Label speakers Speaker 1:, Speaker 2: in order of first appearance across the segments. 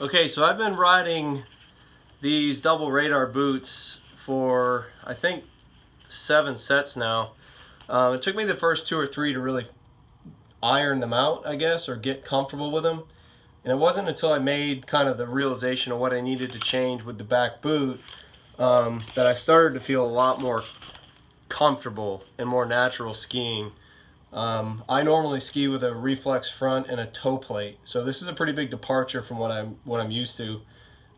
Speaker 1: Okay, so I've been riding these double radar boots for I think 7 sets now. It took me the first 2 or 3 to really iron them out, I guess, or get comfortable with them. And it wasn't until I made kind of the realization of what I needed to change with the back boot that I started to feel a lot more comfortable and more natural skiing. I normally ski with a reflex front and a toe plate, so this is a pretty big departure from what I'm used to.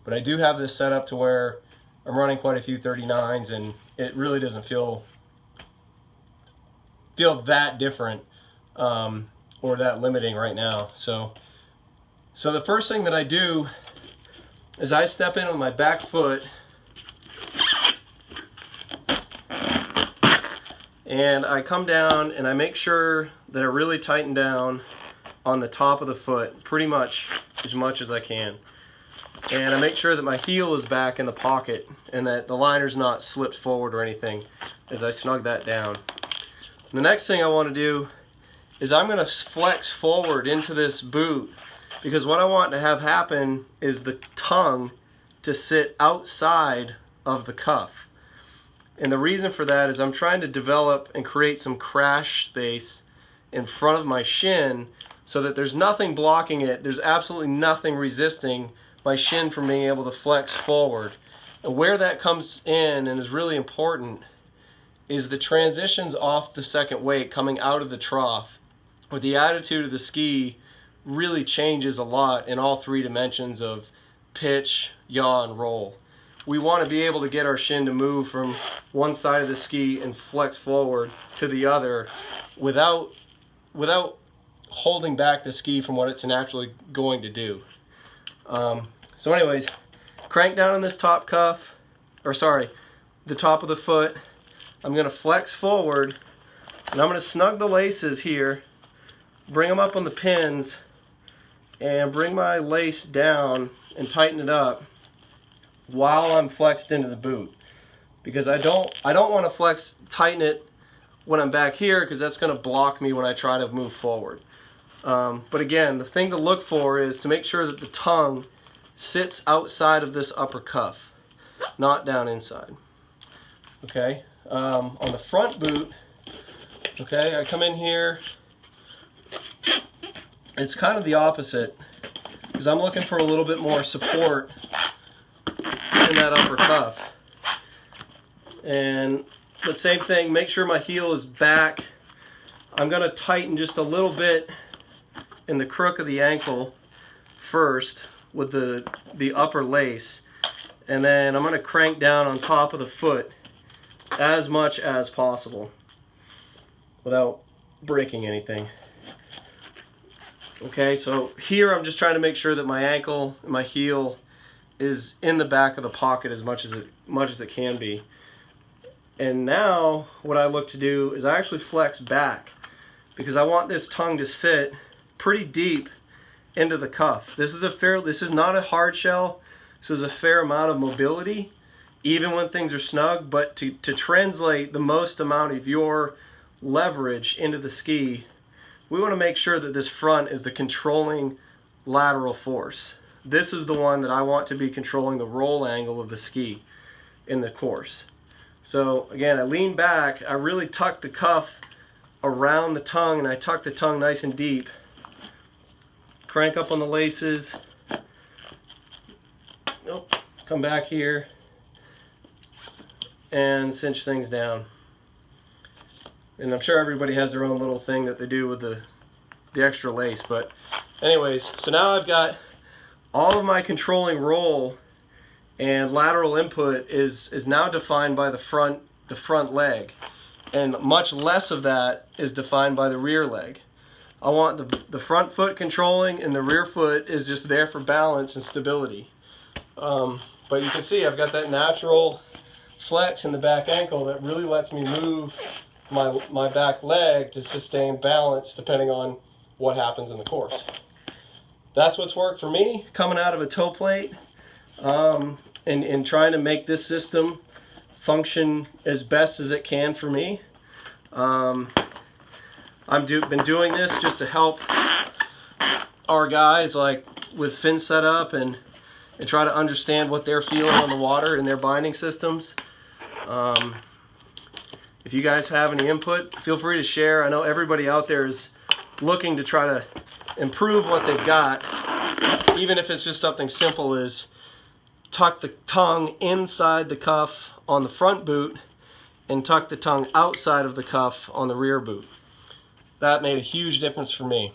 Speaker 1: But I do have this set up to where I'm running quite a few 39s, and it really doesn't feel that different or that limiting right now. So the first thing that I do is I step in on my back foot and I come down and I make sure that I really tighten down on the top of the foot pretty much as I can. And I make sure that my heel is back in the pocket and that the liner's not slipped forward or anything as I snug that down. And the next thing I want to do is I'm going to flex forward into this boot, because what I want to have happen is the tongue to sit outside of the cuff. And the reason for that is I'm trying to develop and create some crash space in front of my shin so that there's nothing blocking it. There's absolutely nothing resisting my shin from being able to flex forward. And where that comes in and is really important is the transitions off the second weight coming out of the trough, where the attitude of the ski really changes a lot in all 3 dimensions of pitch, yaw, and roll. We want to be able to get our shin to move from one side of the ski and flex forward to the other without holding back the ski from what it's naturally going to do. So anyways, crank down on this top cuff, or sorry, the top of the foot. I'm going to flex forward and I'm going to snug the laces here, bring them up on the pins, and bring my lace down and tighten it up while I'm flexed into the boot, because I don't want to tighten it when I'm back here, because that's going to block me when I try to move forward. But again, the thing to look for is to make sure that the tongue sits outside of this upper cuff, not down inside. Okay, on the front boot, okay, I come in here. It's kind of the opposite, because I'm looking for a little bit more support in that upper cuff. And the same thing, make sure my heel is back. I'm going to tighten just a little bit in the crook of the ankle first with the upper lace, and then I'm going to crank down on top of the foot as much as possible without breaking anything. Okay, so here I'm just trying to make sure that my ankle and my heel is in the back of the pocket as much as it can be. And now what I look to do is I actually flex back, because I want this tongue to sit pretty deep into the cuff. This is not a hard shell, so there's a fair amount of mobility even when things are snug, but to translate the most amount of your leverage into the ski, we want to make sure that this front is the controlling lateral force. This is the one that I want to be controlling the roll angle of the ski in the course. So again, I lean back, I really tuck the cuff around the tongue, and I tuck the tongue nice and deep. Crank up on the laces. Nope. Come back here and cinch things down. And I'm sure everybody has their own little thing that they do with the extra lace. But anyways, so now I've got all of my controlling roll and lateral input is now defined by the front leg, and much less of that is defined by the rear leg. I want the front foot controlling, and the rear foot is just there for balance and stability. But you can see I've got that natural flex in the back ankle that really lets me move my back leg to sustain balance depending on what happens in the course. That's what's worked for me coming out of a toe plate, and trying to make this system function as best as it can for me. I've been doing this just to help our guys, like with fin setup and and try to understand what they're feeling on the water and their binding systems. If you guys have any input, feel free to share. I know everybody out there is looking to try to improve what they've got, even if it's just something simple as tuck the tongue inside the cuff on the front boot and tuck the tongue outside of the cuff on the rear boot. That made a huge difference for me.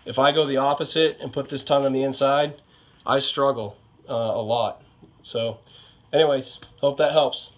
Speaker 1: If I go the opposite and put this tongue on the inside, I struggle a lot. So anyways, hope that helps.